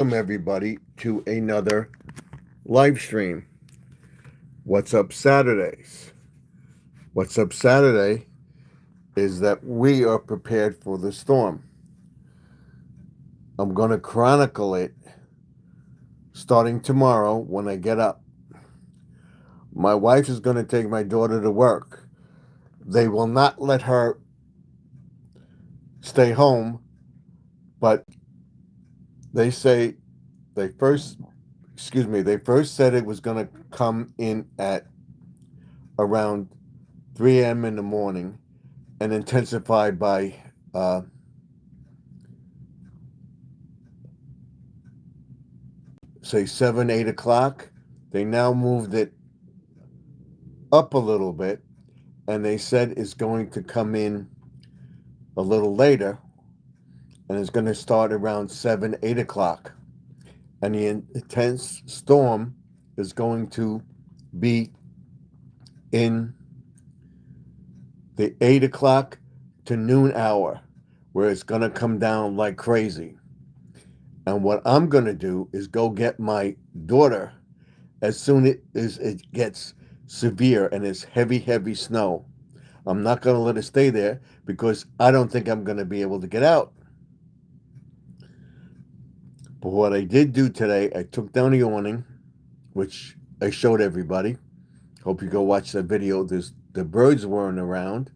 Welcome everybody to another live stream. What's up Saturdays? What's up Saturday is that we are prepared for the storm. I'm going to chronicle it starting tomorrow when I get up. My wife is going to take my daughter to work. They will not let her stay home, but they say they first, they first said it was going to come in at around 3 a.m. in the morning and intensify by say 7, 8 o'clock. They now moved it up a little bit, and they said it's going to come in a little later, and it's going to start around 7, 8 o'clock. And the intense storm is going to be in the 8 o'clock to noon hour, where it's going to come down like crazy. And what I'm going to do is go get my daughter as soon as it gets severe and it's heavy, heavy snow. I'm not going to let her stay there because I don't think I'm going to be able to get out. But what I did do today, I took down the awning, which I showed everybody. Hope you go watch that video. The birds weren't around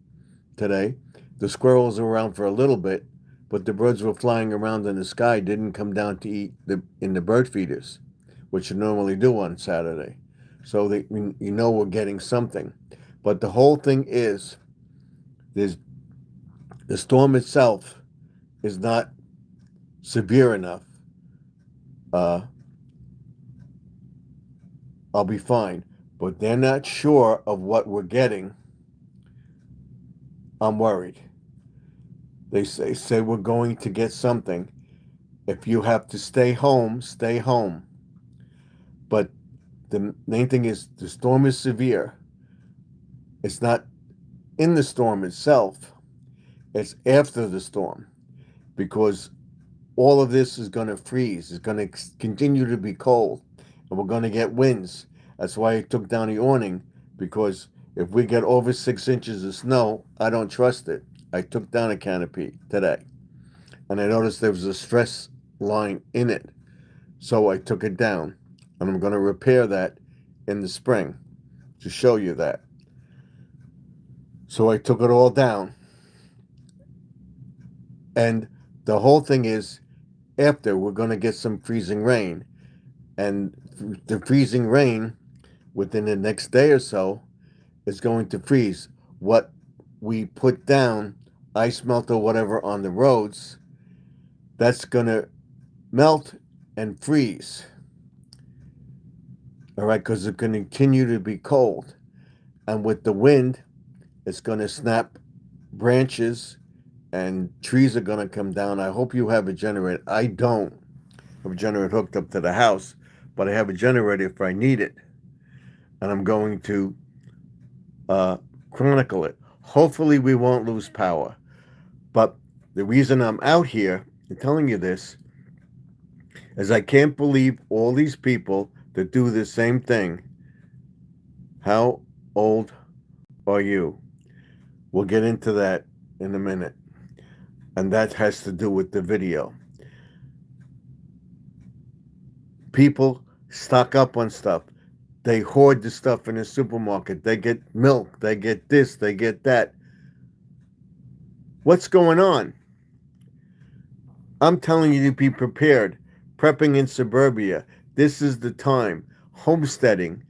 today. The squirrels were around for a little bit, but the birds were flying around in the sky, didn't come down to eat in the bird feeders, which you normally do on Saturday. So we're getting something. But the whole thing is, the storm itself is not severe enough. I'll be fine. But they're not sure of what we're getting. I'm worried. They say we're going to get something. If you have to stay home, stay home. But the main thing is the storm is severe. It's not in the storm itself. It's after the storm, because all of this is going to freeze. It's going to continue to be cold, and we're going to get winds. That's why I took down the awning, because if we get over 6 inches of snow, I don't trust it. I took down a canopy today, and I noticed there was a stress line in it, so I took it down, and I'm going to repair that in the spring to show you that. So I took it all down, and the whole thing is, after we're going to get some freezing rain, and the freezing rain within the next day or so is going to freeze what we put down, ice melt or whatever on the roads. That's going to melt and freeze. All right, because it's going to continue to be cold. And with the wind, it's going to snap branches and trees are going to come down. I hope you have a generator. I don't have a generator hooked up to the house, but I have a generator if I need it. And I'm going to chronicle it. Hopefully we won't lose power. But the reason I'm out here and telling you this is I can't believe all these people that do the same thing. How old are you? We'll get into that in a minute. And that has to do with the video. People stock up on stuff. They hoard the stuff in the supermarket. They get milk. They get this. They get that. What's going on? I'm telling you to be prepared. Prepping in suburbia. This is the time. Homesteading.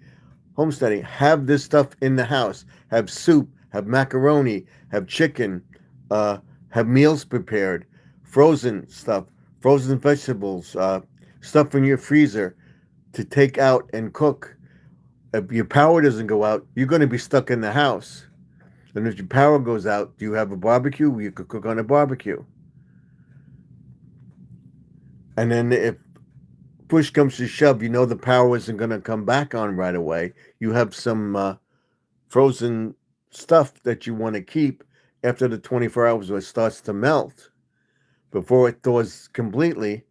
Have this stuff in the house. Have soup. Have macaroni. Have chicken. Have meals prepared. Frozen stuff. Frozen vegetables. Stuff in your freezer to take out and cook. If your power doesn't go out, you're going to be stuck in the house. And if your power goes out, do you have a barbecue? You could cook on a barbecue. And then if push comes to shove, you know the power isn't going to come back on right away. You have some frozen stuff that you want to keep after the 24 hours where it starts to melt. Before it thaws completely,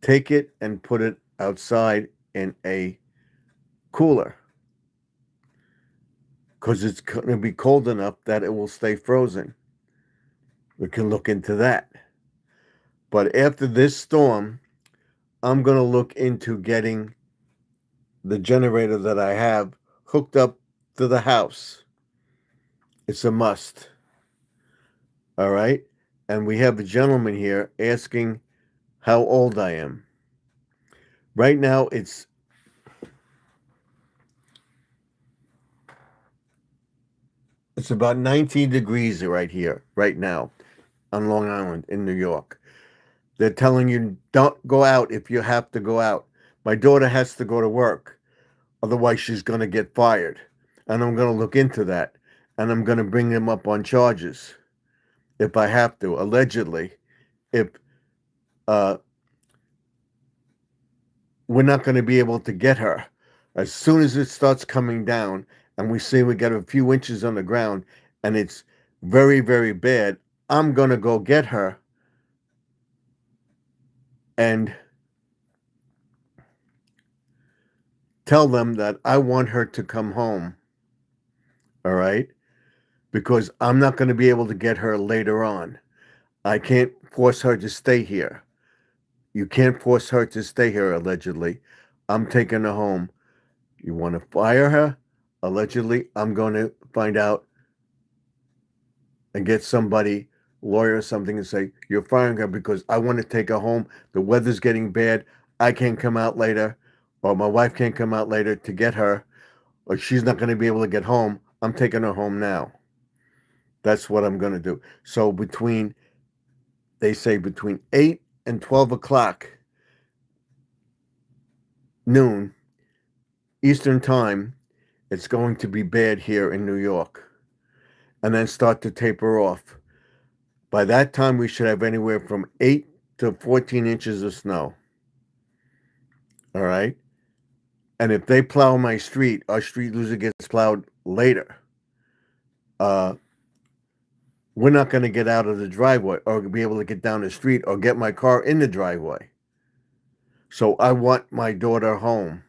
take it and put it outside in a cooler because it's going to be cold enough that it will stay frozen. We can look into that. But after this storm, I'm going to look into getting the generator that I have hooked up to the house. It's a must. All right. And we have a gentleman here asking how old I am. Right now, it's about 19 degrees right here, right now, on Long Island in New York. They're telling you don't go out if you have to go out. My daughter has to go to work. Otherwise, she's going to get fired. And I'm going to look into that. And I'm going to bring them up on charges if I have to, allegedly. If we're not going to be able to get her. As soon as it starts coming down and we see we got a few inches on the ground and it's very, very bad, I'm going to go get her and tell them that I want her to come home. All right? Because I'm not going to be able to get her later on. I can't force her to stay here. You can't force her to stay here, allegedly. I'm taking her home. You want to fire her? Allegedly, I'm going to find out and get somebody, lawyer or something, and say, you're firing her because I want to take her home. The weather's getting bad. I can't come out later, or my wife can't come out later to get her, or she's not going to be able to get home. I'm taking her home now. That's what I'm going to do. So they say between 8 and 12 o'clock noon Eastern time, it's going to be bad here in New York, and then start to taper off. By that time, we should have anywhere from 8 to 14 inches of snow. All right? And if they plow my street, our street usually gets plowed later. We're not going to get out of the driveway or be able to get down the street or get my car in the driveway. So I want my daughter home.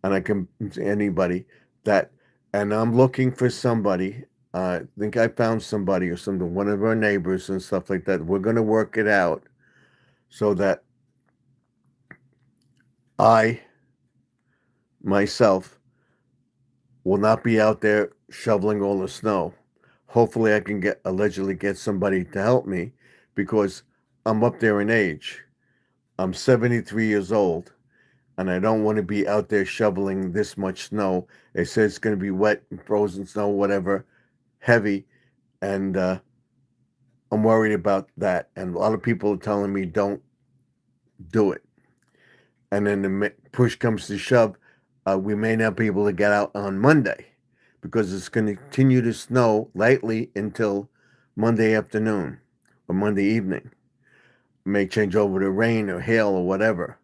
And I can, anybody that, and I'm looking for somebody. I think I found somebody or something, one of our neighbors and stuff like that. We're going to work it out so that I, myself, will not be out there shoveling all the snow. Hopefully I can allegedly get somebody to help me because I'm up there in age. I'm 73 years old. And I don't want to be out there shoveling this much snow. It says it's going to be wet and frozen snow, whatever, heavy. And I'm worried about that. And a lot of people are telling me don't do it. And then the push comes to shove, we may not be able to get out on Monday because it's going to continue to snow lightly until Monday afternoon or Monday evening. It may change over to rain or hail or whatever.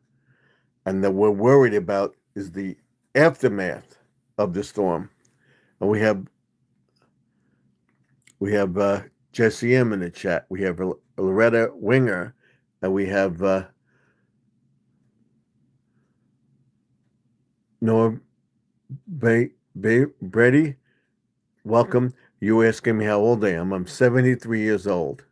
And that we're worried about is the aftermath of the storm. And we have Jesse M in the chat. We have Loretta Winger, and we have Noah Brady. Welcome. You asking me how old I am. I'm 73 years old.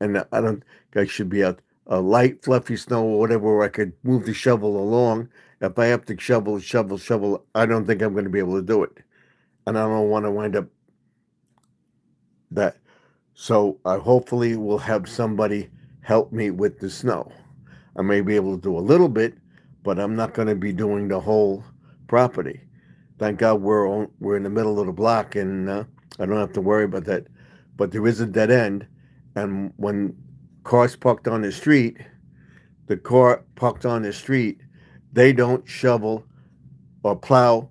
And I should be out. A light, fluffy snow or whatever, where I could move the shovel along. If I have to shovel, I don't think I'm going to be able to do it. And I don't want to wind up that. So I hopefully will have somebody help me with the snow. I may be able to do a little bit, but I'm not going to be doing the whole property. Thank God we're in the middle of the block, and I don't have to worry about that. But there is a dead end, and when cars parked on the street, they don't shovel or plow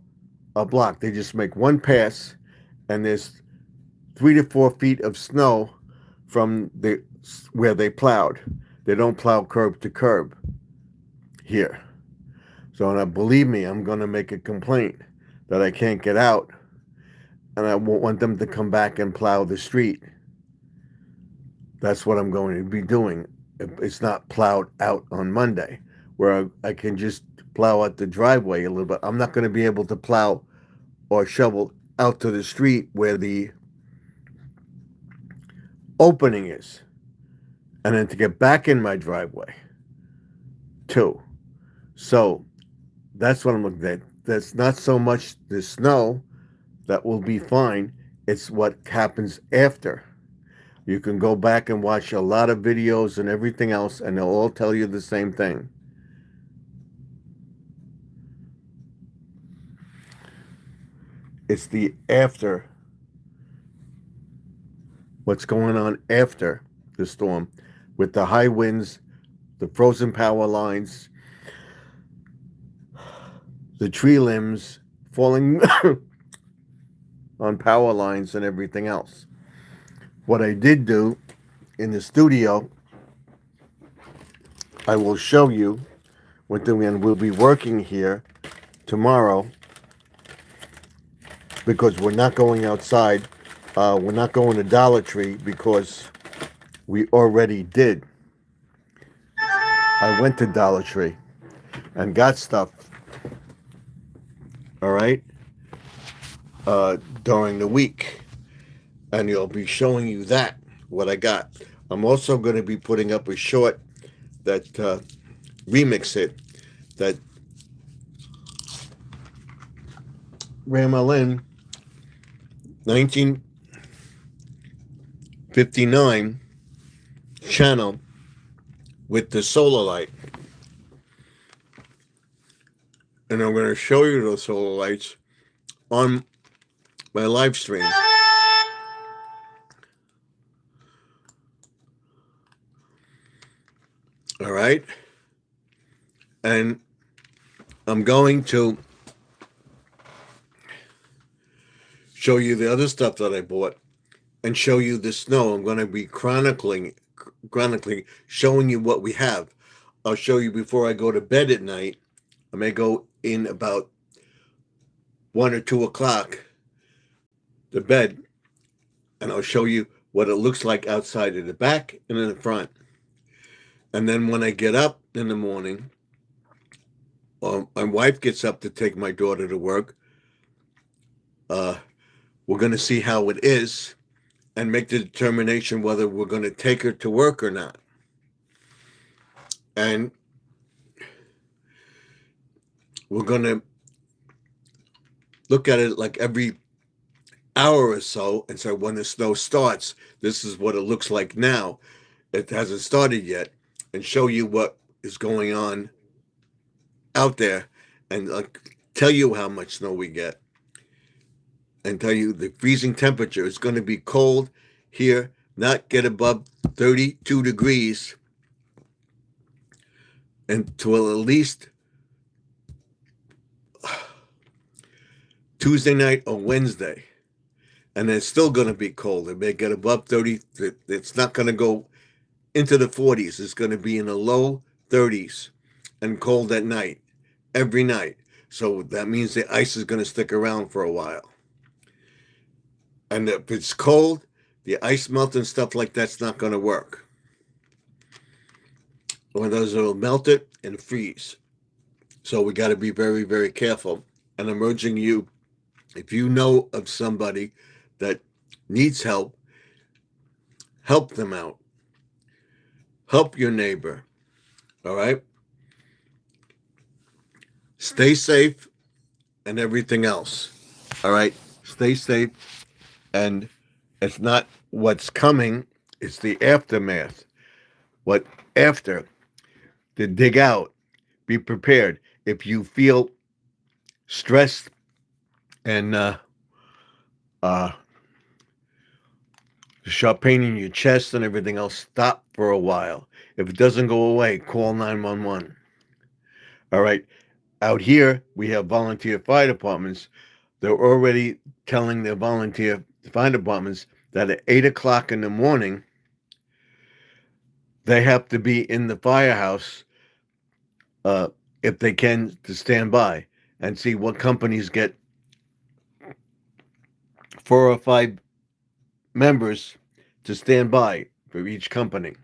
a block. They just make one pass, and there's 3 to 4 feet of snow from where they plowed. They don't plow curb to curb here. So now, believe me, I'm going to make a complaint that I can't get out, and I won't want them to come back and plow the street. That's what I'm going to be doing. it's not plowed out on Monday, where I can just plow out the driveway a little bit. I'm not going to be able to plow or shovel out to the street where the opening is, and then to get back in my driveway too. So that's what I'm looking at. That's not so much the snow that will be fine. It's what happens after. You can go back and watch a lot of videos and everything else, and they'll all tell you the same thing. It's the after, what's going on after the storm, with the high winds, the frozen power lines, the tree limbs falling on power lines and everything else. What I did do in the studio, I will show you what we'll be working here tomorrow, because we're not going outside. We're not going to Dollar Tree because we already did. I went to Dollar Tree and got stuff, all right, during the week. And you'll be showing you that, what I got. I'm also going to be putting up a short that remix it, that Ramelin 1959 channel with the solar light. And I'm going to show you those solar lights on my live stream. All right. And I'm going to show you the other stuff that I bought and show you the snow. I'm going to be chronicling, showing you what we have. I'll show you before I go to bed at night. I may go in about 1 or 2 o'clock to bed, and I'll show you what it looks like outside in the back and in the front. And then when I get up in the morning, my wife gets up to take my daughter to work. We're going to see how it is and make the determination whether we're going to take her to work or not. And we're going to look at it like every hour or so, and so when the snow starts, this is what it looks like now. It hasn't started yet, and show you what is going on out there, and tell you how much snow we get, and tell you the freezing temperature. It's going to be cold here, not get above 32 degrees until at least Tuesday night or Wednesday. And it's still going to be cold. It may get above 30. It's not going to go into the 40s. It's going to be in the low 30s and cold at night, every night. So that means the ice is going to stick around for a while. And if it's cold, the ice melt and stuff like that's not going to work. Or those will melt it and freeze. So we got to be very, very careful. And I'm urging you, if you know of somebody that needs help, help them out. Help your neighbor. All right? Stay safe and everything else. All right? Stay safe. And it's not what's coming, it's the aftermath. What after? To dig out. Be prepared. If you feel stressed and sharp pain in your chest and everything else, stop for a while. If it doesn't go away, call 911. All right. Out here, we have volunteer fire departments. They're already telling their volunteer fire departments that at 8 o'clock in the morning, they have to be in the firehouse, if they can, to stand by and see what companies get 4 or 5 members to stand by for each company.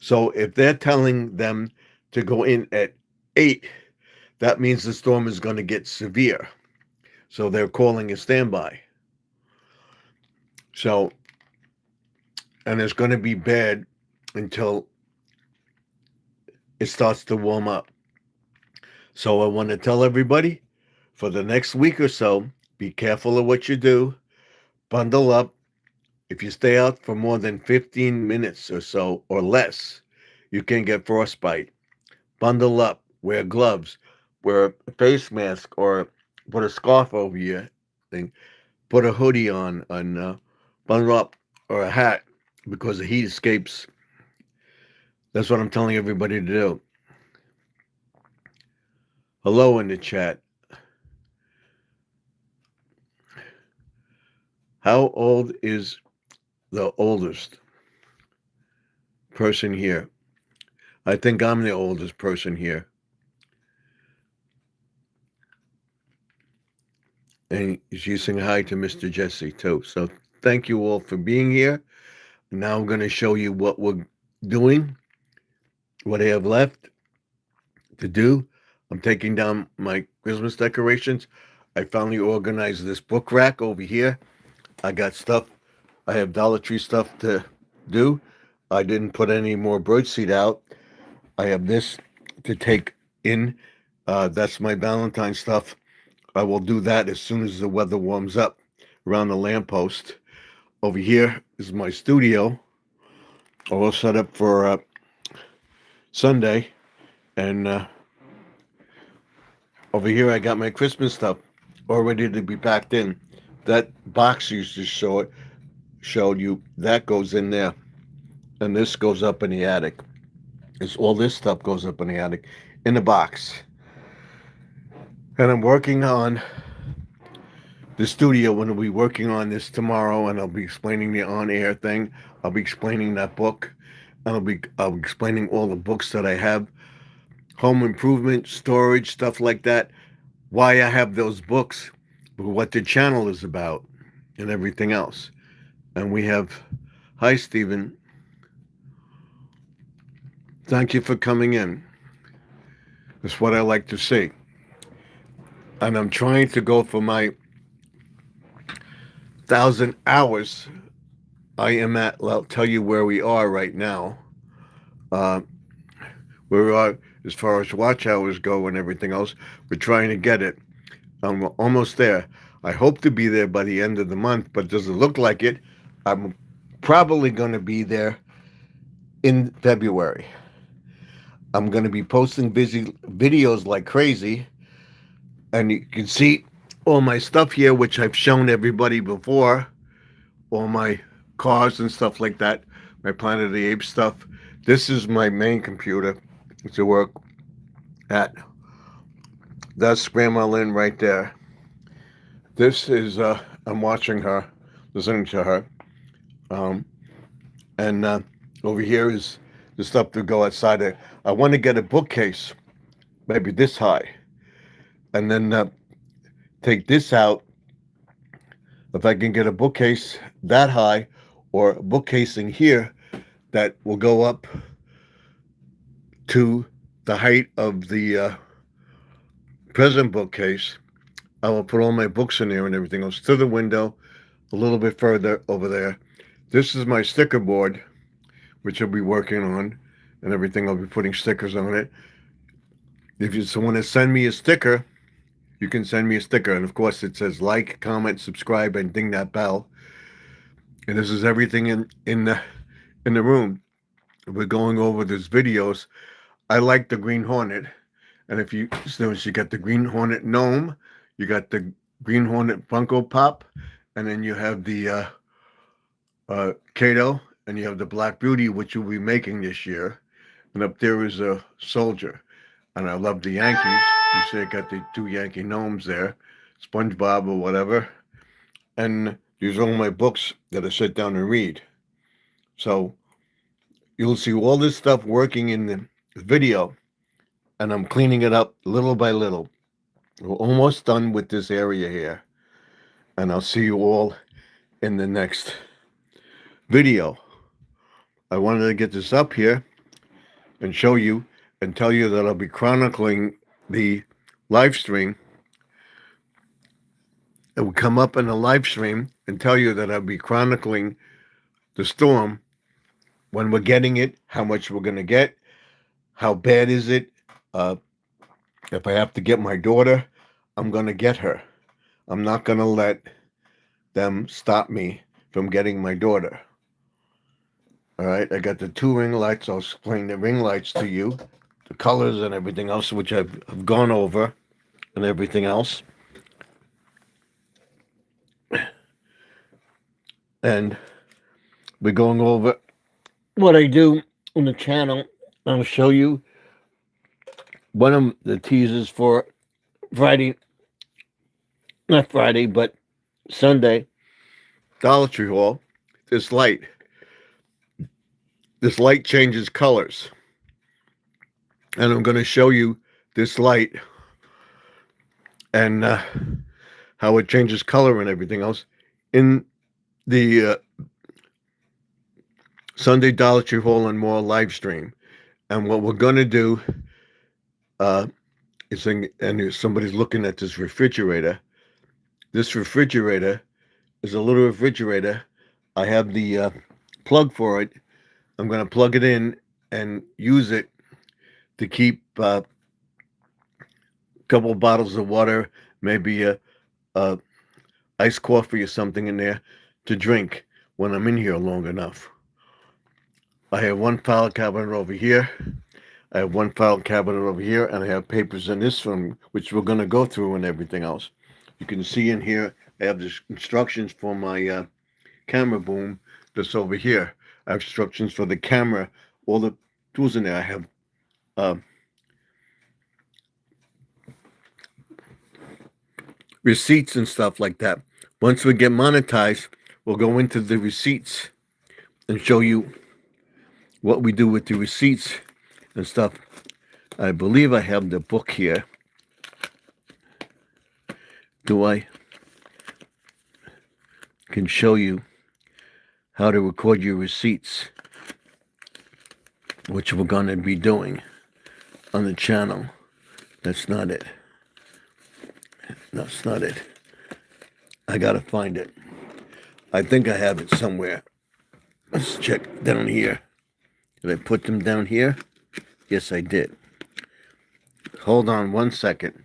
So if they're telling them to go in at 8, that means the storm is going to get severe. So they're calling a standby. So, and it's going to be bad until it starts to warm up. So I want to tell everybody for the next week or so, be careful of what you do. Bundle up. If you stay out for more than 15 minutes or so or less, you can get frostbite. Bundle up. Wear gloves. Wear a face mask or put a scarf over your thing. Put a hoodie on and bundle up or a hat because the heat escapes. That's what I'm telling everybody to do. Hello in the chat. How old is the oldest person here? I think I'm the oldest person here. And she's saying hi to Mr. Jesse too. So thank you all for being here. Now I'm going to show you what we're doing, what I have left to do. I'm taking down my Christmas decorations. I finally organized this book rack over here. I got stuff. I have Dollar Tree stuff to do. I didn't put any more birdseed out. I have this to take in. That's my Valentine stuff. I will do that as soon as the weather warms up around the lamppost. Over here is my studio, all set up for Sunday. And over here I got my Christmas stuff all ready to be packed in. That box you just showed you, that goes in there. And this goes up in the attic. It's all this stuff goes up in the attic in the box. And I'm working on the studio. When I'll be working on this tomorrow, and I'll be explaining the on-air thing. I'll be explaining that book, and I'll be explaining all the books that I have, home improvement, storage, stuff like that. Why I have those books, what the channel is about, and everything else. And we have, hi Stephen. Thank you for coming in. That's what I like to see. And I'm trying to go for my 1,000 hours. I am at, I'll tell you where we are right now. Where we are as far as watch hours go and everything else. We're trying to get it. I'm almost there. I hope to be there by the end of the month, but does it look like it? I'm probably going to be there in February. I'm going to be posting videos like crazy. And you can see all my stuff here, which I've shown everybody before. All my cars and stuff like that. My Planet of the Apes stuff. This is my main computer to work at. That's Grandma Lynn right there. This is, I'm watching her, listening to her. And over here is the stuff to go outside. I want to get a bookcase, maybe this high. And then take this out. If I can get a bookcase that high, or a bookcase in here that will go up to the height of the present bookcase, I will put all my books in there and everything else to the window, a little bit further over there. This is my sticker board, which I'll be working on, and everything. I'll be putting stickers on it. If you want to send me a sticker, you can send me a sticker. And of course, it says like, comment, subscribe, and ding that bell. And this is everything in the room. We're going over these videos. I like the Green Hornet. And if you notice, you got the Green Hornet gnome, you got the Green Hornet Funko Pop, and then you have the Kato, and you have the Black Beauty, which you'll be making this year. And up there is a soldier. And I love the Yankees. You see I got the 2 Yankee gnomes there, SpongeBob or whatever. And these are all my books that I sit down and read. So you'll see all this stuff working in the video, and I'm cleaning it up little by little. We're almost done with this area here, and I'll see you all in the next video. I wanted to get this up here and show you and tell you that I'll be chronicling the live stream. It will come up in the live stream and tell you that I'll be chronicling the storm, when we're getting it, how much we're going to get, how bad is it. If I have to get my daughter, I'm going to get her. I'm not going to let them stop me from getting my daughter. All right, I got the 2 ring lights. I'll explain the ring lights to you, the colors and everything else, which I've gone over and everything else. And we're going over what I do on the channel. I'll show you one of the teasers for Friday, not Friday, but Sunday, Dollar Tree haul. This light changes colors. And I'm going to show you this light and how it changes color and everything else in the Sunday Dollar Tree haul and more live stream. And what we're going to do is, and somebody's looking at this refrigerator. This refrigerator is a little refrigerator. I have the plug for it. I'm going to plug it in and use it to keep a couple of bottles of water, maybe a iced coffee or something in there to drink when I'm in here long enough. I have one file cabinet over here. I have one file cabinet over here, and I have papers in this one, which we're going to go through and everything else. You can see in here, I have the instructions for my camera boom that's over here. I have instructions for the camera, all the tools in there. I have receipts and stuff like that. Once we get monetized, we'll go into the receipts and show you what we do with the receipts and stuff. I believe I have the book here. Do I? Can show you how to record your receipts, which we're going to be doing on the channel. That's not it. That's not it. I gotta find it. I think I have it somewhere. Let's check down here. Did I put them down here? Yes, I did. Hold on 1 second.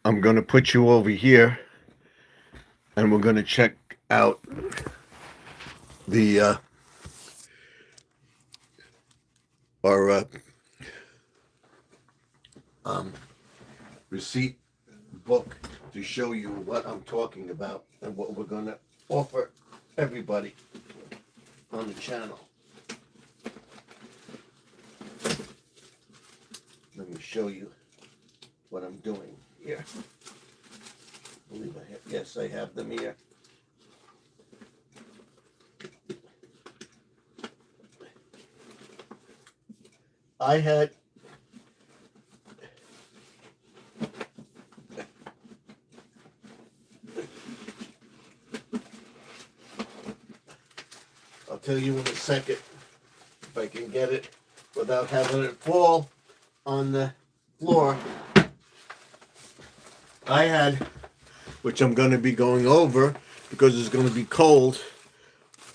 I'm going to put you over here, and we're going to check out the our receipt book to show you what I'm talking about and what we're going to offer everybody on the channel. Let me show you what I'm doing here. I believe I have, yes, I have them here. I had I'll tell you in a second if I can get it without having it fall on the floor. I had, which I'm going to be going over because it's going to be cold,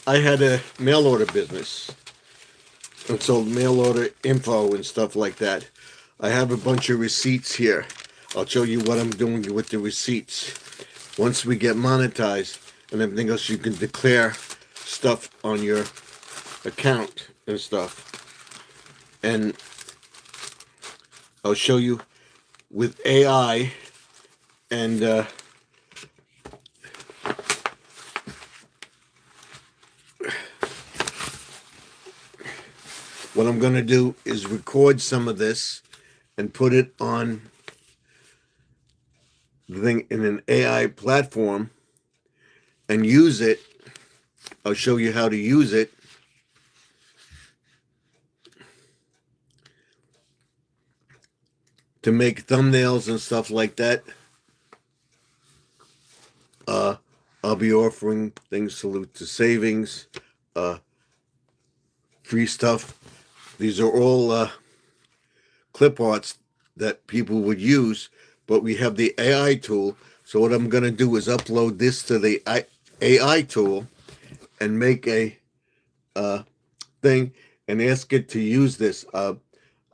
I had a mail order business. And so mail order info and stuff like that. I have a bunch of receipts here. I'll show you what I'm doing with the receipts. Once we get monetized and everything else, you can declare stuff on your account and stuff. And I'll show you with AI and what I'm going to do is record some of this and put it on the thing in an AI platform and use it. I'll show you how to use it to make thumbnails and stuff like that. I'll be offering things salute to savings, free stuff. These are all clip arts that people would use, but we have the AI tool. So what I'm going to do is upload this to the AI tool and make a thing and ask it to use this. I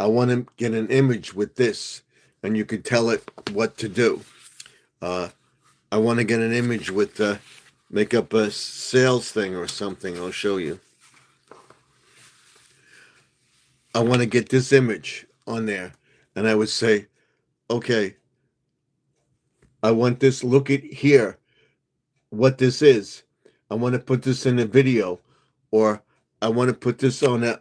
want to get an image with this, and you can tell it what to do. I want to get an image with make up a sales thing or something. I'll show you. I want to get this image on there, and I would say, okay, I want this. Look at here, what this is. I want to put this in a video, or I want to put this on a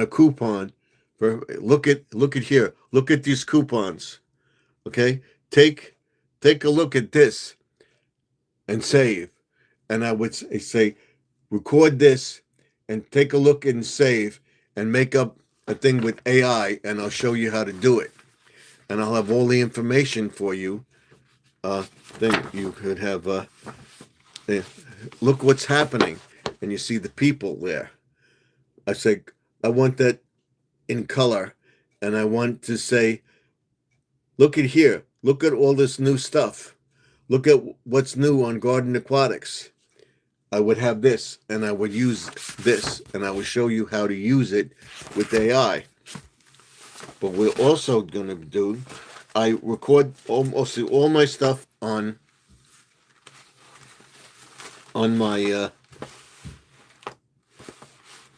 coupon. For look at here. Look at these coupons. Okay, take a look at this and save. And I would say record this and take a look and save and make up a thing with AI, and I'll show you how to do it. And I'll have all the information for you. Then you could have look what's happening, and you see the people there. I say I want that in color, and I want to say, look at here. Look at all this new stuff. Look at what's new on Garden Aquatics. I would have this, and I would use this, and I would show you how to use it with AI. But we're also going to do, I record almost all my stuff on my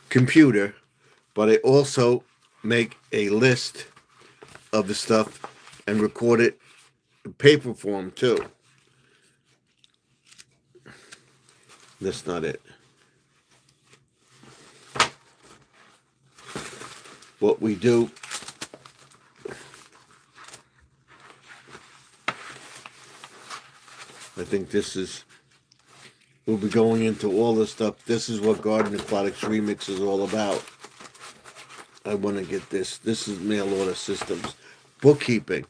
computer, but I also make a list of the stuff and record it in paper form too. That's not it. What we do, I think this is, we'll be going into all this stuff. This is what Garden Aquatics Remix is all about. I want to get this. This is mail order systems. Bookkeeping.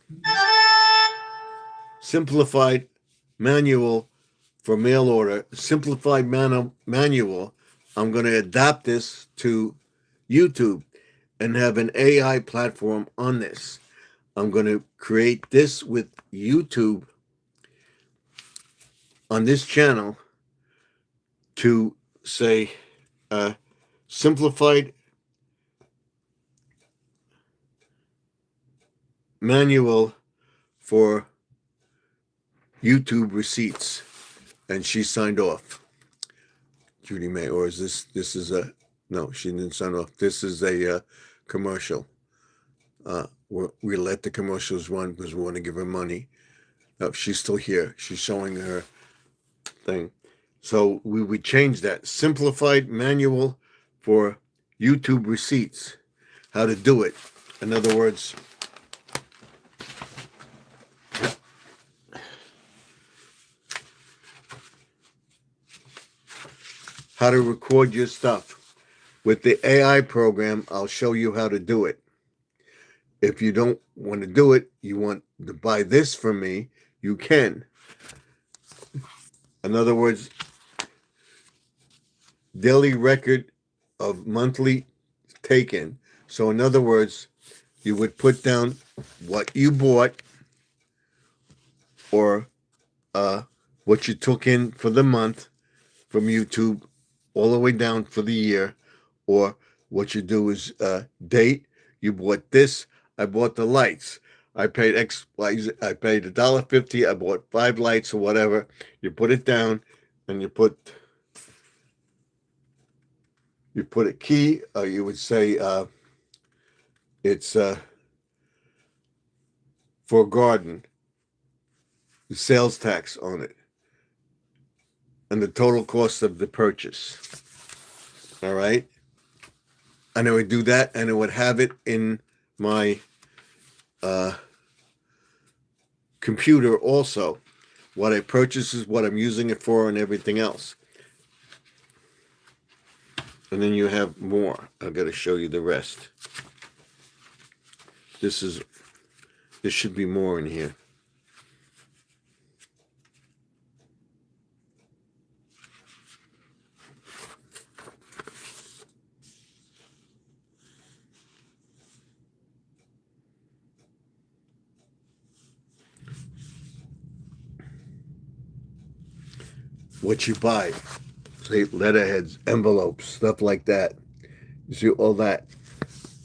Simplified manual for mail order. Simplified manual. I'm going to adapt this to YouTube and have an AI platform on this. I'm going to create this with YouTube on this channel to say simplified manual for YouTube receipts. And she signed off. Judy May, or is this is a, no, she didn't sign off. This is a commercial. We let the commercials run because we want to give her money. No, she's still here. She's showing her thing. So we would change that. Simplified manual for YouTube receipts. How to do it. In other words, how to record your stuff. With the AI program, I'll show you how to do it. If you don't want to do it, you want to buy this from me, you can. In other words, daily record of monthly taken. So in other words, you would put down what you bought or what you took in for the month from YouTube all the way down for the year, or what you do is date. You bought this. I bought the lights. I paid X. I paid $1.50. I bought 5 lights or whatever. You put it down, and you put a key. You would say it's for a garden. The sales tax on it, and the total cost of the purchase. All right. And I would do that, and I would have it in my computer also. What I purchase is what I'm using it for and everything else. And then you have more. I've got to show you the rest. There should be more in here. what you buy. Say letterheads, envelopes, stuff like that. You see all that.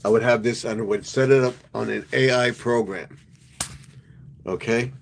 I would have this and I would set it up on an AI program. Okay?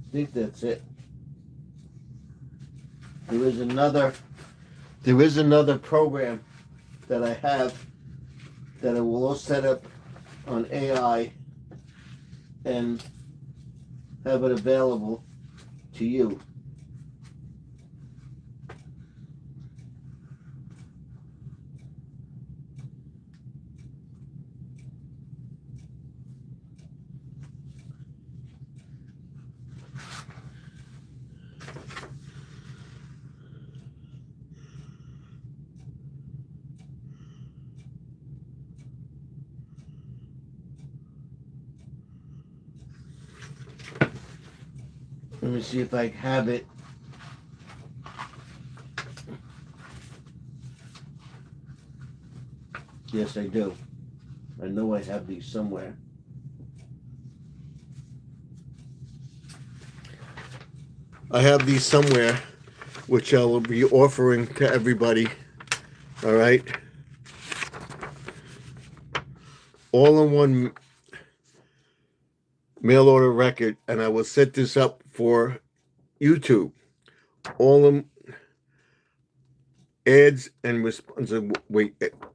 I think that's it. There is another program that I have that I will all set up on AI and have it available to you. Let me see if I have it. Yes, I do. I know I have these somewhere. I have these somewhere, which I will be offering to everybody. All right? All in one mail order record, and I will set this up for YouTube. All in ads and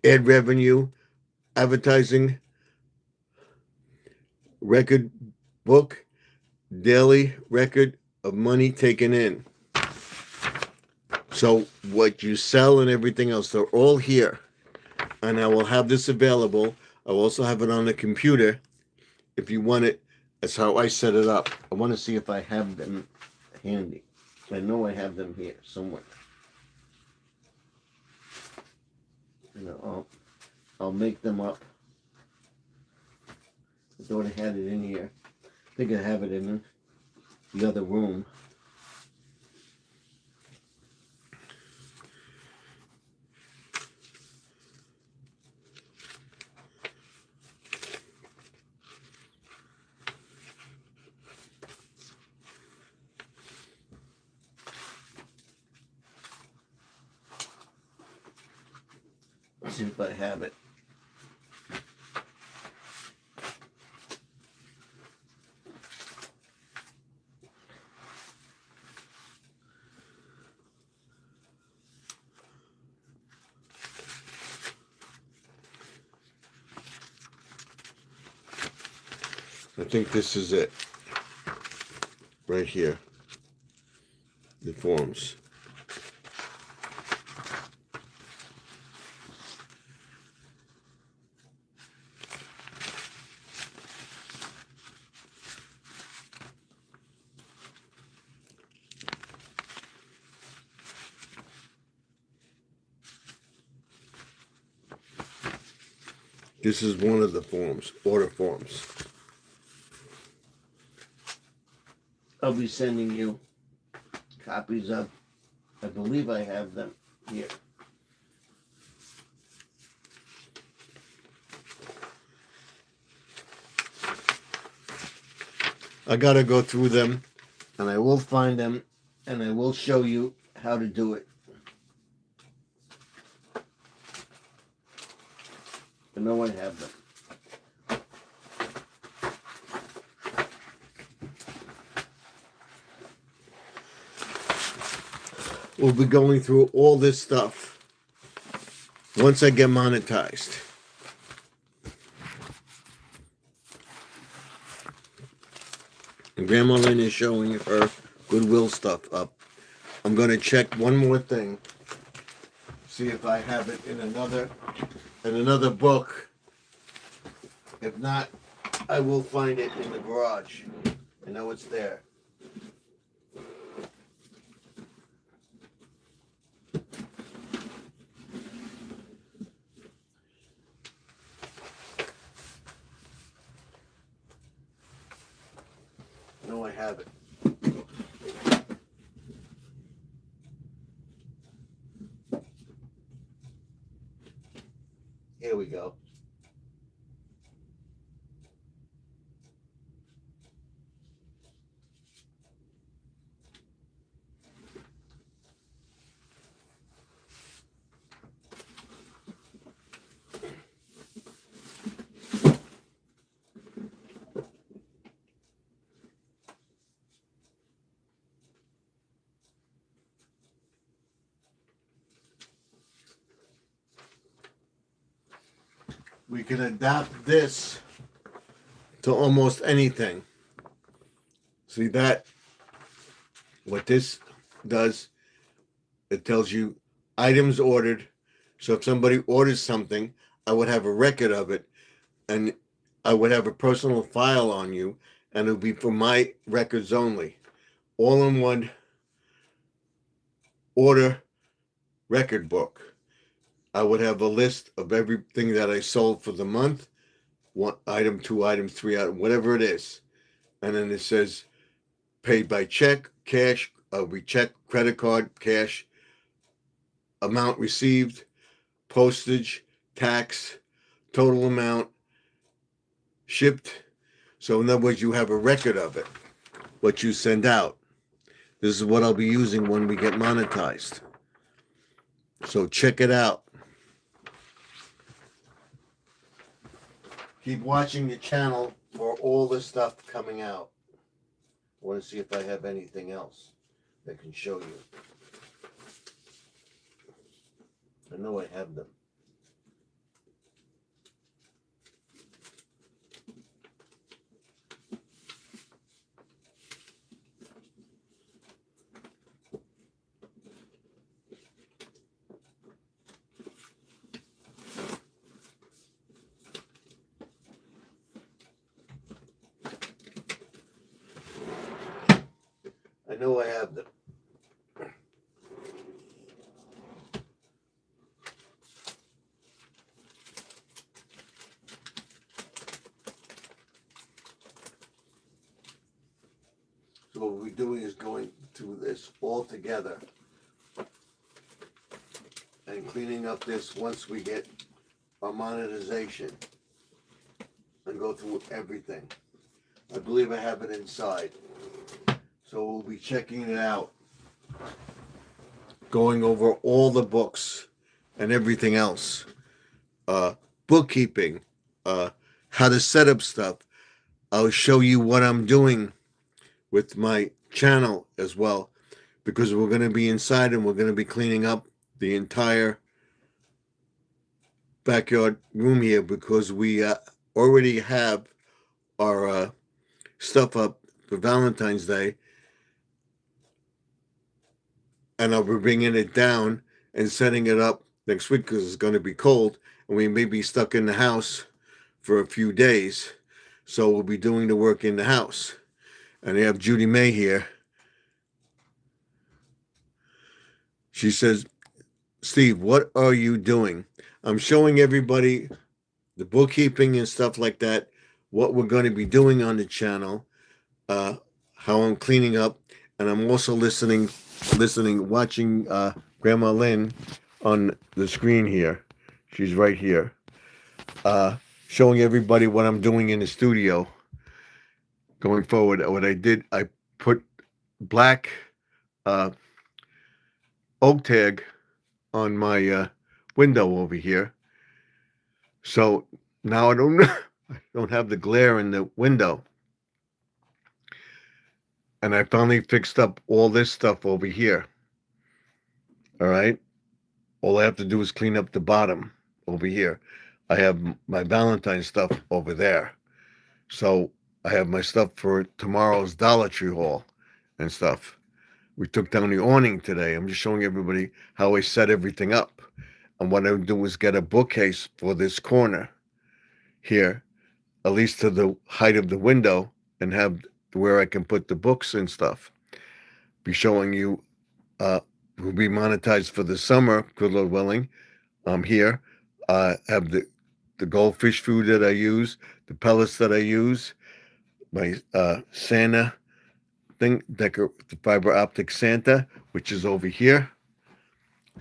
ad revenue, advertising, record book, daily record of money taken in. So what you sell and everything else, they're all here. And I will have this available. I'll also have it on the computer if you want it. That's how I set it up. I want to see if I have them handy. I know I have them here somewhere. You know, I'll make them up. I thought I had it in here. I think I have it in the other room. Let's see if I have it. I think this is it. Right here. The forms. This is one of the forms, order forms. I'll be sending you copies of. I believe I have them here. I gotta go through them, and I will find them, and I will show you how to do it. I know I have them. We'll be going through all this stuff once I get monetized. And Grandma Lynn is showing her Goodwill stuff up. I'm going to check one more thing. See if I have it in another book. If not, I will find it in the garage. I know it's there. I know I have it. Here we go. We can adapt this to almost anything. See that? What this does, it tells you items ordered. So if somebody orders something, I would have a record of it, and I would have a personal file on you, and it would be for my records only. All in one order record book. I would have a list of everything that I sold for the month, one item, two items, three items, whatever it is. And then it says paid by check, cash, we check, credit card, cash, amount received, postage, tax, total amount, shipped. So in other words, you have a record of it, what you send out. This is what I'll be using when we get monetized. So check it out. Keep watching the channel for all the stuff coming out. I want to see if I have anything else that can show you. I know I have them. I know I have them. So what we're doing is going through this all together and cleaning up this once we get our monetization and go through everything. I believe I have it inside. So we'll be checking it out, going over all the books and everything else. Bookkeeping, how to set up stuff. I'll show you what I'm doing with my channel as well, because we're going to be inside and we're going to be cleaning up the entire backyard room here, because we already have our stuff up for Valentine's Day, and I'll be bringing it down and setting it up next week because it's going to be cold and we may be stuck in the house for a few days. So we'll be doing the work in the house. And I have Judy May here. She says, Steve, what are you doing? I'm showing everybody the bookkeeping and stuff like that, what we're going to be doing on the channel, how I'm cleaning up, and I'm also watching Grandma Lynn on the screen here. She's right here. Showing everybody what I'm doing in the studio going forward. What I did, I put black oak tag on my window over here. So now I don't have the glare in the window. And I finally fixed up all this stuff over here. All right. All I have to do is clean up the bottom over here. I have my Valentine stuff over there. So I have my stuff for tomorrow's Dollar Tree haul and stuff. We took down the awning today. I'm just showing everybody how I set everything up. And what I would do is get a bookcase for this corner here, at least to the height of the window, and have where I can put the books and stuff. Be showing you, will be monetized for the summer, good Lord willing. I'm here. Have the goldfish food that I use, the pellets that I use, my Santa thing, the fiber optic Santa, which is over here.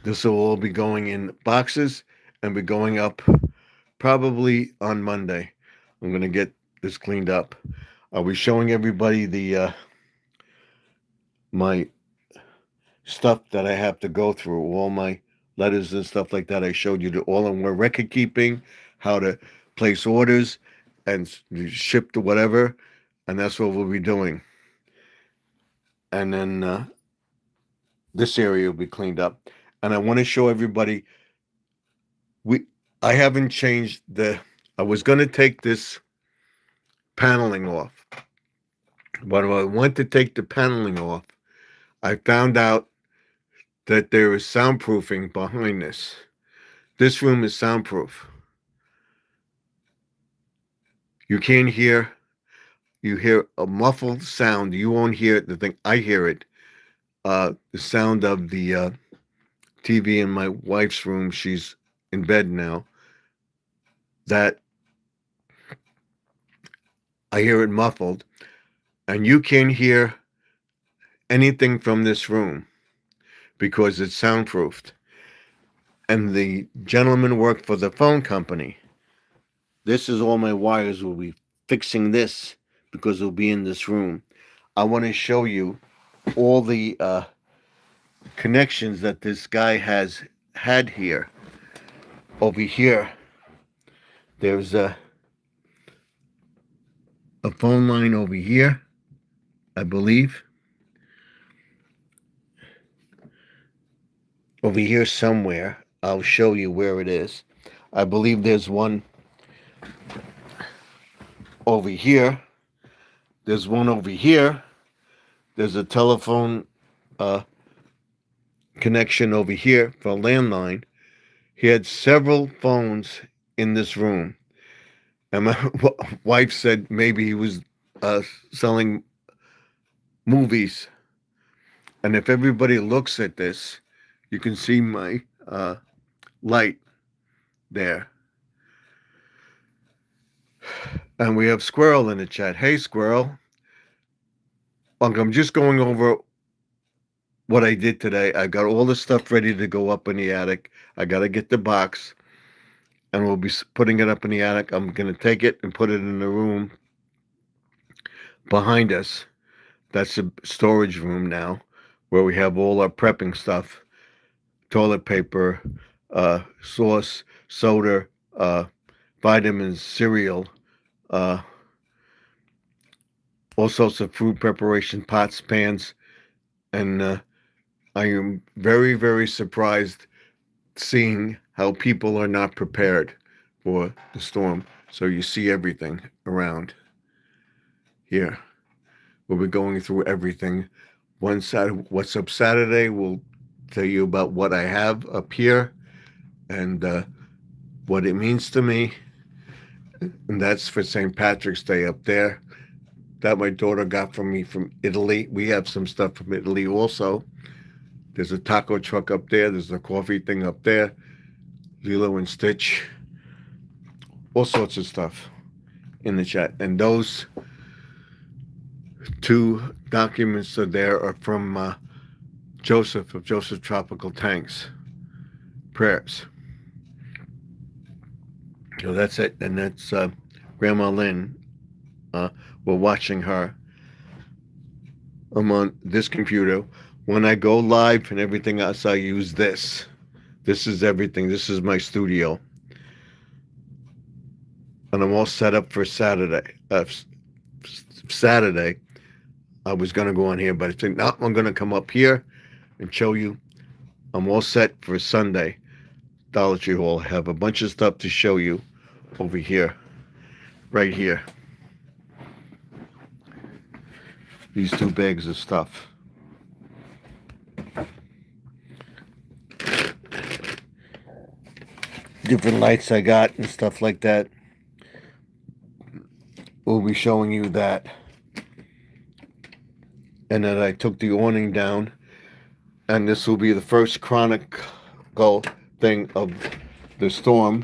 This will all be going in boxes and be going up probably on Monday. I'm going to get this cleaned up. I'll be showing everybody the my stuff that I have to go through, all my letters and stuff like that. I showed you all in record keeping, how to place orders and ship to whatever, and that's what we'll be doing. And then this area will be cleaned up. And I want to show everybody, I haven't changed I was going to take this paneling off. But when I went to take the paneling off, I found out that there is soundproofing behind this. This room is soundproof. You can't hear, you hear a muffled sound. You won't hear the thing. I hear it. The sound of the TV in my wife's room. She's in bed now. That I hear it muffled. And you can't hear anything from this room because it's soundproofed. And the gentleman worked for the phone company. This is all my wires. Will be fixing this because it'll be in this room. I want to show you all the connections that this guy has had here. Over here, there's a phone line over here, I believe. Over here somewhere. I'll show you where it is. I believe there's one over here. There's one over here. There's a telephone connection over here for a landline. He had several phones in this room. And my wife said maybe he was selling movies. And if everybody looks at this, you can see my light there. And we have Squirrel in the chat. Hey, Squirrel. Uncle, I'm just going over what I did today. I got all the stuff ready to go up in the attic. I got to get the box, and we'll be putting it up in the attic. I'm going to take it and put it in the room behind us. That's a storage room now, where we have all our prepping stuff, toilet paper, sauce, soda, vitamins, cereal, all sorts of food preparation, pots, pans, and I am very, very surprised seeing how people are not prepared for the storm. So you see everything around here. We'll be going through everything. What's up Saturday, we'll tell you about what I have up here and what it means to me. And that's for St. Patrick's Day up there. That my daughter got from me from Italy. We have some stuff from Italy also. There's a taco truck up there. There's a coffee thing up there. Lilo and Stitch. All sorts of stuff in the chat. And those two documents are there are from Joseph of Joseph Tropical Tanks. Prayers. So that's it. And that's Grandma Lynn. We're watching her. I'm on this computer. When I go live and everything else, I use this. This is everything. This is my studio. And I'm all set up for Saturday. Saturday, I was going to go on here, but I think, no, I'm going to come up here and show you. I'm all set for Sunday. Dollar Tree haul. I have a bunch of stuff to show you over here. Right here. these two bags of stuff. Different lights I got and stuff like that. We'll be showing you that. And then I took the awning down, and this will be the first chronicle thing of the storm.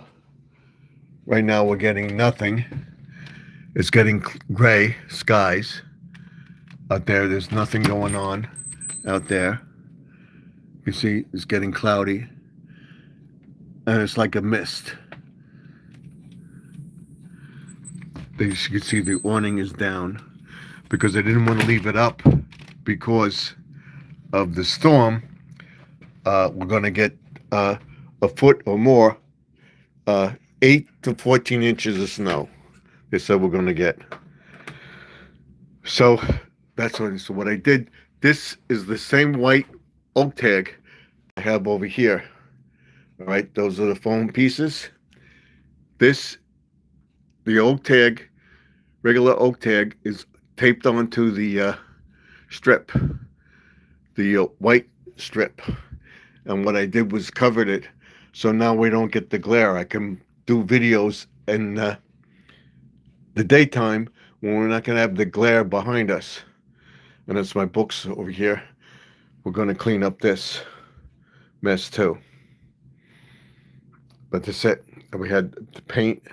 Right now we're getting nothing. It's getting gray skies out there. There's nothing going on out there. You see, it's getting cloudy, and it's like a mist. As you can see, the awning is down because I didn't want to leave it up because of the storm. We're going to get a foot or more, 8 to 14 inches of snow. They said we're going to get. So that's what I did. This is the same white oak tag I have over here. All right, those are the foam pieces. The oak tag, regular oak tag, is taped onto the strip, the white strip. And what I did was covered it, so now we don't get the glare. I can do videos in the daytime when we're not going to have the glare behind us. And that's my books over here. We're going to clean up this mess too. But that's it. We had to paint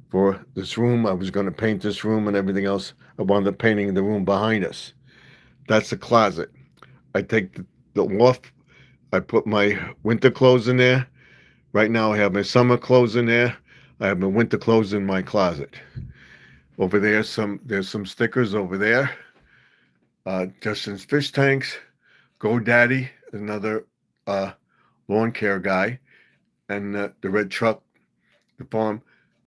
for this room. I was going to paint this room and everything else. I wound up painting the room behind us. That's the closet. I take the off. I put my winter clothes in there. Right now I have my summer clothes in there. I have my winter clothes in my closet. Over there, there's some stickers over there. Justin's fish tanks. GoDaddy, another lawn care guy. And the red truck, the farm.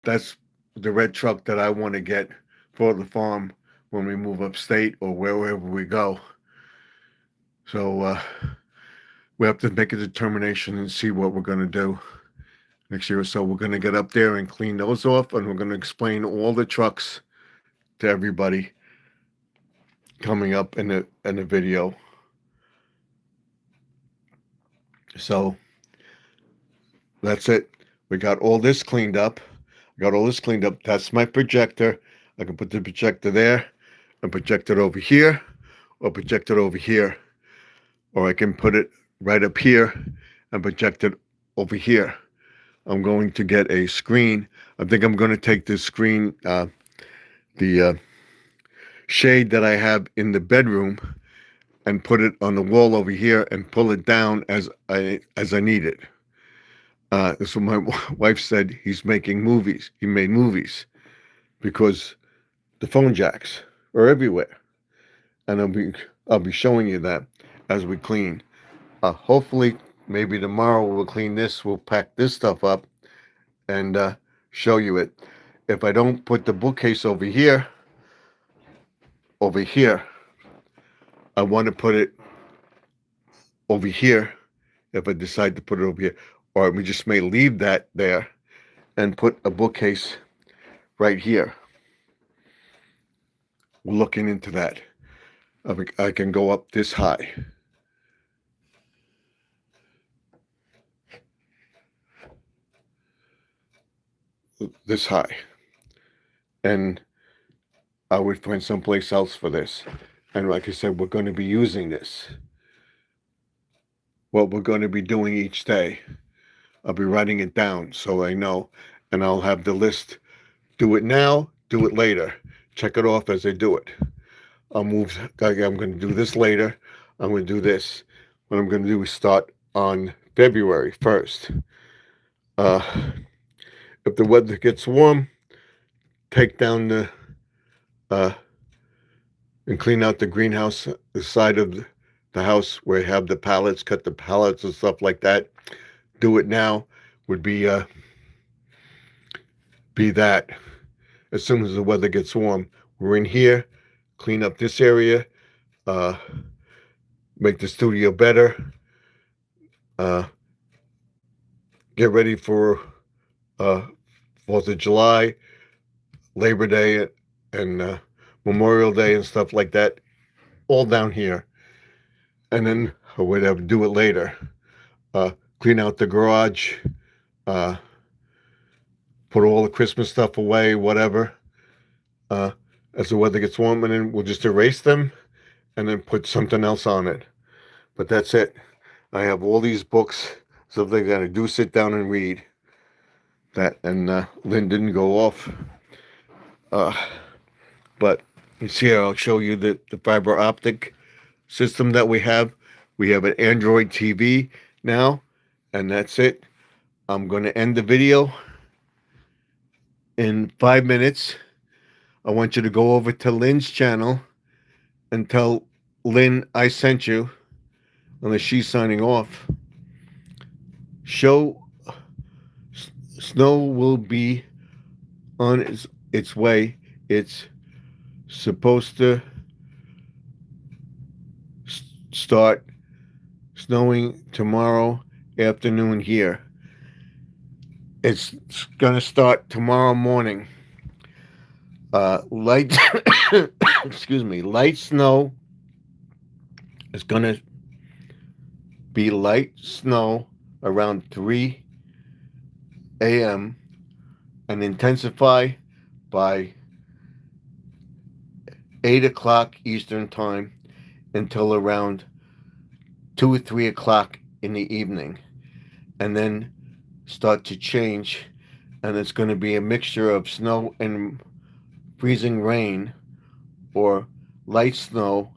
That's the red truck that I want to get for the farm when we move upstate or wherever we go. So we have to make a determination and see what we're going to do next year or so. We're going to get up there and clean those off, and we're going to explain all the trucks to everybody coming up in the video. So that's it. We got all this cleaned up. That's my projector. I can put the projector there and project it over here, or project it over here, or I can put it right up here and project it over here. I'm going to get a screen. I think I'm going to take this screen, the shade that I have in the bedroom, and put it on the wall over here and pull it down as I need it. That's what my wife said. He's making movies. He made movies because the phone jacks are everywhere, and I'll be showing you that as we clean. Hopefully, maybe tomorrow we'll clean this. We'll pack this stuff up and show you it. If I don't put the bookcase over here, I want to put it over here. If I decide to put it over here, or we just may leave that there and put a bookcase right here. We're looking into that. I can go up this high. This high. And I would find someplace else for this. And like I said, we're going to be using this. What we're going to be doing each day. I'll be writing it down so I know. And I'll have the list. Do it now, do it later. Check it off as I do it. I'm going to do this later. I'm going to do this. What I'm going to do is start on February 1st. If the weather gets warm, take down the and clean out the greenhouse, the side of the house where you have the pallets, cut the pallets and stuff like that. Do it now would be that. As soon as the weather gets warm, we're in here, clean up this area, make the studio better, get ready for 4th of July, Labor Day, and Memorial Day and stuff like that. all down here, and then I would have do it later. Uh, Clean out the garage, uh, put all the Christmas stuff away, whatever. Uh, as the weather gets warmer, then we'll just erase them and then put something else on it. But that's it. I have all these books, so they gotta do sit down and read. That and Lynn didn't go off. Uh, but it's here. I'll show you the fiber optic system that we have. We have an Android TV now, and that's it. I'm going to end the video in 5 minutes. I want you to go over to Lynn's channel and tell Lynn I sent you, unless she's signing off. Show snow will be on its way. It's supposed to start snowing tomorrow afternoon here. It's going to start tomorrow morning. Light, excuse me, light snow is going to be light snow around 3 a.m. and intensify by 8 o'clock Eastern Time until around 2 or 3 o'clock in the evening, and then start to change, and it's going to be a mixture of snow and freezing rain or light snow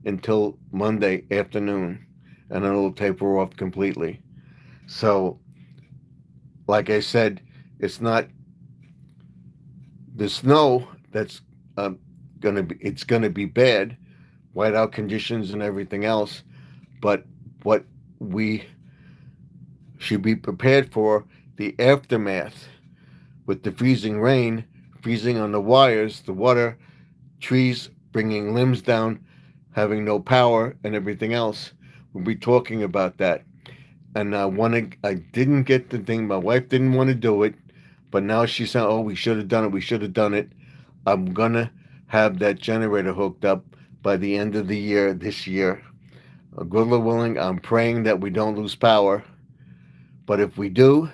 until Monday afternoon, and then it'll taper off completely. So, like I said, it's not the snow that's it's gonna be bad, whiteout conditions and everything else, but what we should be prepared for, the aftermath with the freezing rain, freezing on the wires, the water, trees bringing limbs down, having no power, and everything else. We'll be talking about that. And I didn't get the thing. My wife didn't want to do it, but now she's saying, "Oh, we should have done it. We should have done it." I'm gonna have that generator hooked up by the end of the year this year. Good Lord willing, I'm praying that we don't lose power. But if we do,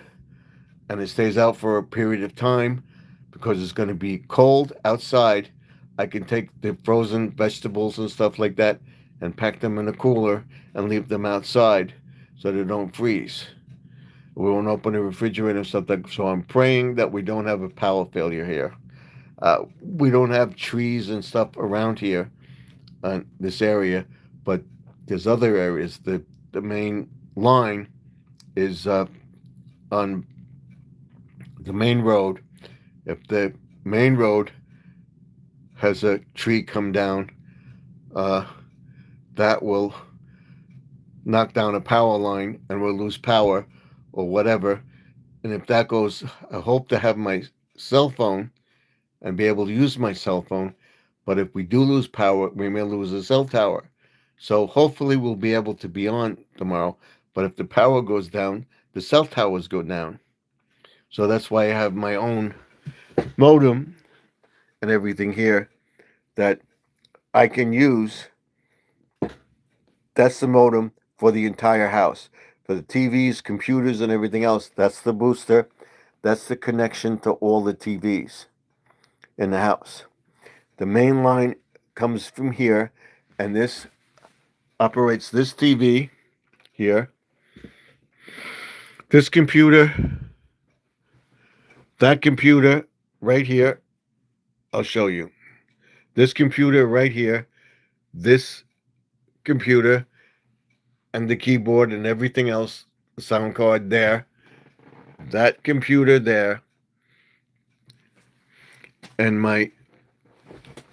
and it stays out for a period of time, because it's going to be cold outside, I can take the frozen vegetables and stuff like that and pack them in a cooler and leave them outside so they don't freeze. We won't open the refrigerator and stuff like that. So I'm praying that we don't have a power failure here. We don't have trees and stuff around here in this area, but there's other areas. The main line is on the main road. If the main road has a tree come down, that will knock down a power line and we'll lose power or whatever. And if that goes, I hope to have my cell phone and be able to use my cell phone. But if we do lose power, we may lose a cell tower. So hopefully we'll be able to be on tomorrow. But if the power goes down, the cell towers go down. So that's why I have my own modem and everything here that I can use. That's the modem for the entire house. For the TVs, computers, and everything else, that's the booster. That's the connection to all the TVs in the house. The main line comes from here, and this operates this TV here, this computer, that computer right here. I'll show you. This computer right here, this computer, and the keyboard and everything else, the sound card there, that computer there, and my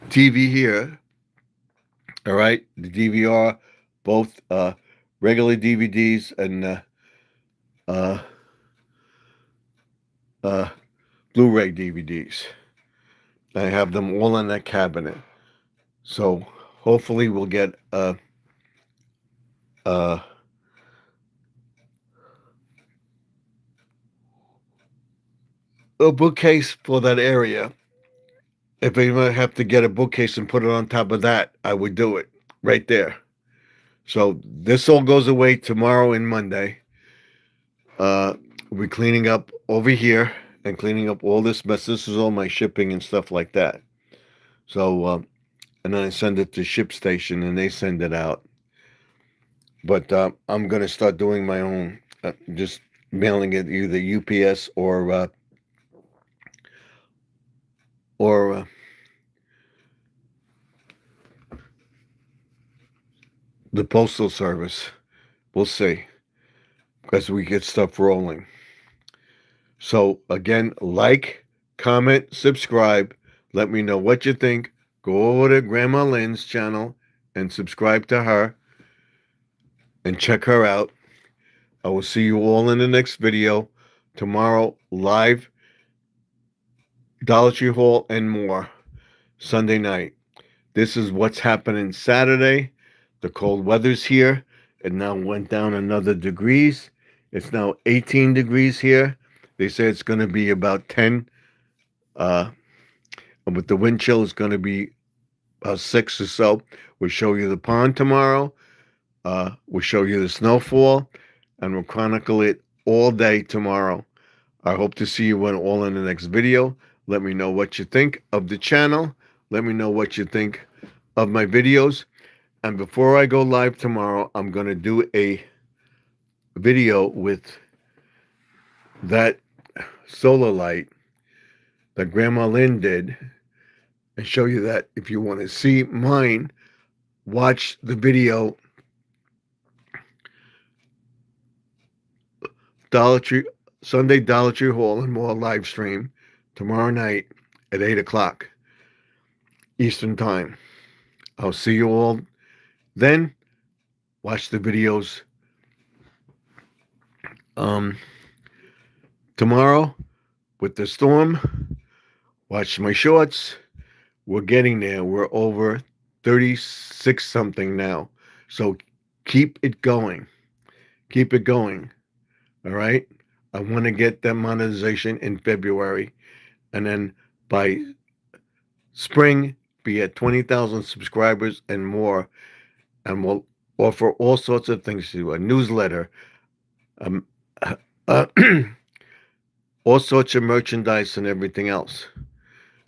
TV here. All right, the DVR, both regular DVDs and Blu-ray DVDs. I have them all in that cabinet. So hopefully we'll get a bookcase for that area. If I have to get a bookcase and put it on top of that, I would do it. right there. So this all goes away tomorrow and Monday. Uh, we're cleaning up over here and cleaning up all this mess. This is all my shipping and stuff like that. So, and then I send it to Ship Station and they send it out. But I'm going to start doing my own, just mailing it either UPS or the Postal Service. We'll see as we get stuff rolling. So, again, like, comment, subscribe. Let me know what you think. Go over to Grandma Lynn's channel and subscribe to her and check her out. I will see you all in the next video. Tomorrow, live, Dollar Tree Haul and more, Sunday night. This is what's happening Saturday. The cold weather's here. It now went down another degrees. It's now 18 degrees here. They say it's going to be about 10. And with the wind chill, it's going to be 6 or so. We'll show you the pond tomorrow. We'll show you the snowfall. And we'll chronicle it all day tomorrow. I hope to see you all in the next video. Let me know what you think of the channel. Let me know what you think of my videos. And before I go live tomorrow, I'm going to do a video with that solar light that Grandma Lynn did and show you that. If you want to see mine, watch the video Sunday Dollar Tree Haul and more live stream tomorrow night at 8 o'clock Eastern Time. I'll see you all then. Watch the videos tomorrow with the storm. Watch my shorts. We're getting there. We're over 36 something now. So keep it going. Keep it going. All right. I want to get that monetization in February. And then by spring, be at 20,000 subscribers and more. And we'll offer all sorts of things to you, a newsletter, all sorts of merchandise and everything else.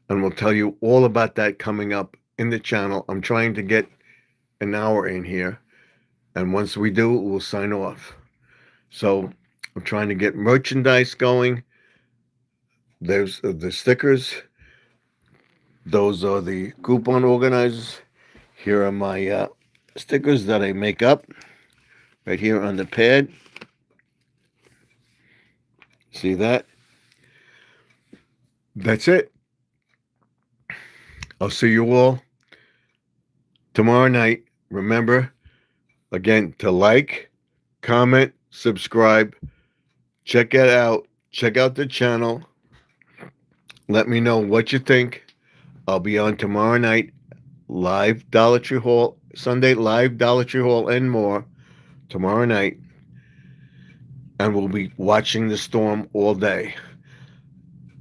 And we'll tell you all about that coming up in the channel. I'm trying to get an hour in here. And once we do, we'll sign off. So I'm trying to get merchandise going. There's the stickers. Those are the coupon organizers. Here are my stickers that I make up right here on the pad. See that? That's it. I'll see you all tomorrow night. Remember, again, to like, comment, subscribe, check it out. Check out the channel. Let me know what you think. I'll be on tomorrow night, live Dollar Tree Haul, Sunday live Dollar Tree Haul and more tomorrow night. And we'll be watching the storm all day.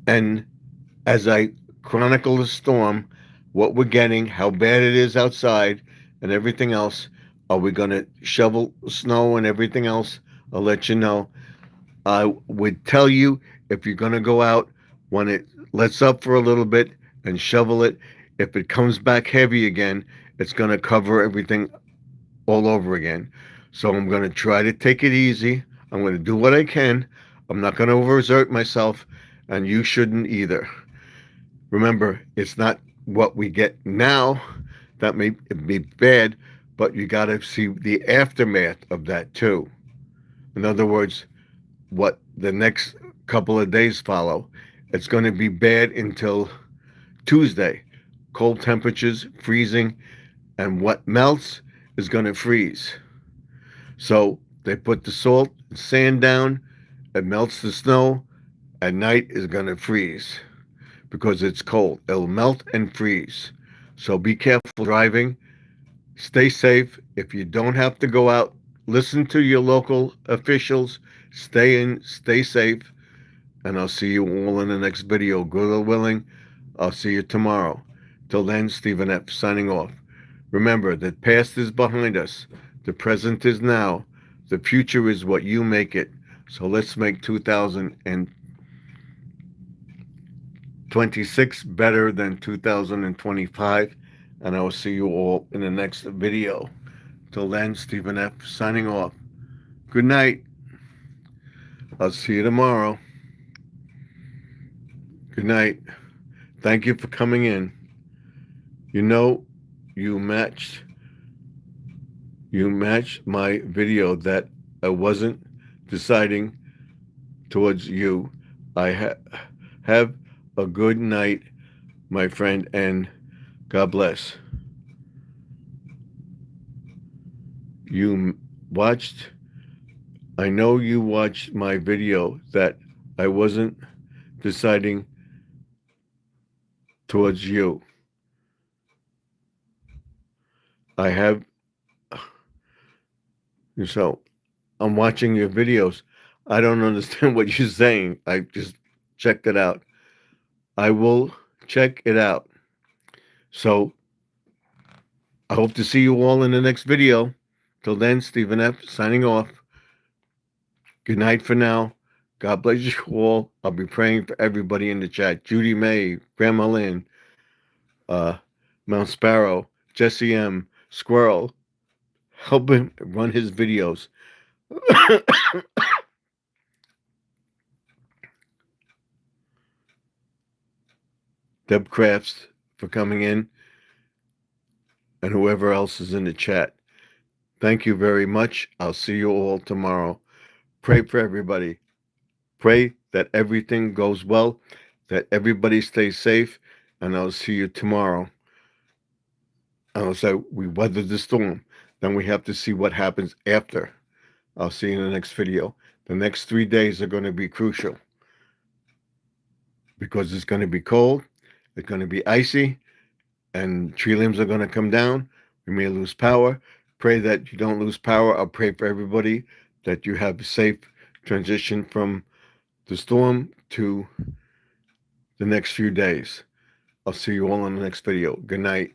And as I chronicle the storm, what we're getting, how bad it is outside, and everything else, are we going to shovel snow and everything else? I'll let you know. I would tell you, if you're going to go out, when it lets up for a little bit and shovel it, if it comes back heavy again, it's going to cover everything all over again. So I'm going to try to take it easy. I'm going to do what I can. I'm not going to overexert myself, and you shouldn't either. Remember, it's not what we get now that may be bad, but you got to see the aftermath of that too. In other words, what the next couple of days follow. It's going to be bad until Tuesday. Cold temperatures, freezing, and what melts is going to freeze. So they put the salt and sand down, it melts the snow, at night is going to freeze because it's cold. It'll melt and freeze. So be careful driving. Stay safe. If you don't have to go out, listen to your local officials. Stay in, stay safe. And I'll see you all in the next video. Good or willing, I'll see you tomorrow. Till then, Stephen F. signing off. Remember, the past is behind us. The present is now. The future is what you make it. So let's make 2026 better than 2025. And I will see you all in the next video. Till then, Stephen F. signing off. Good night. I'll see you tomorrow. Good night. Thank you for coming in. You know, you matched my video that I wasn't deciding towards you. I have a good night, my friend, and God bless. You watched, I know you watched my video that I wasn't deciding towards you. I have, so I'm watching your videos. I don't understand what you're saying. I just checked it out. I will check it out. So I hope to see you all in the next video. Till then, Stephen F. signing off. Good night for now. God bless you all. I'll be praying for everybody in the chat. Judy May, Grandma Lynn, Mount Sparrow, Jesse M, Squirrel. Help him run his videos. Deb Crafts for coming in, and whoever else is in the chat. Thank you very much. I'll see you all tomorrow. Pray for everybody. Pray that everything goes well, that everybody stays safe, and I'll see you tomorrow. I'll say we weathered the storm. Then we have to see what happens after. I'll see you in the next video. The next 3 days are going to be crucial because it's going to be cold, it's going to be icy, and tree limbs are going to come down. We may lose power. Pray that you don't lose power. I'll pray for everybody that you have a safe transition from the storm to the next few days. I'll see you all in the next video. Good night.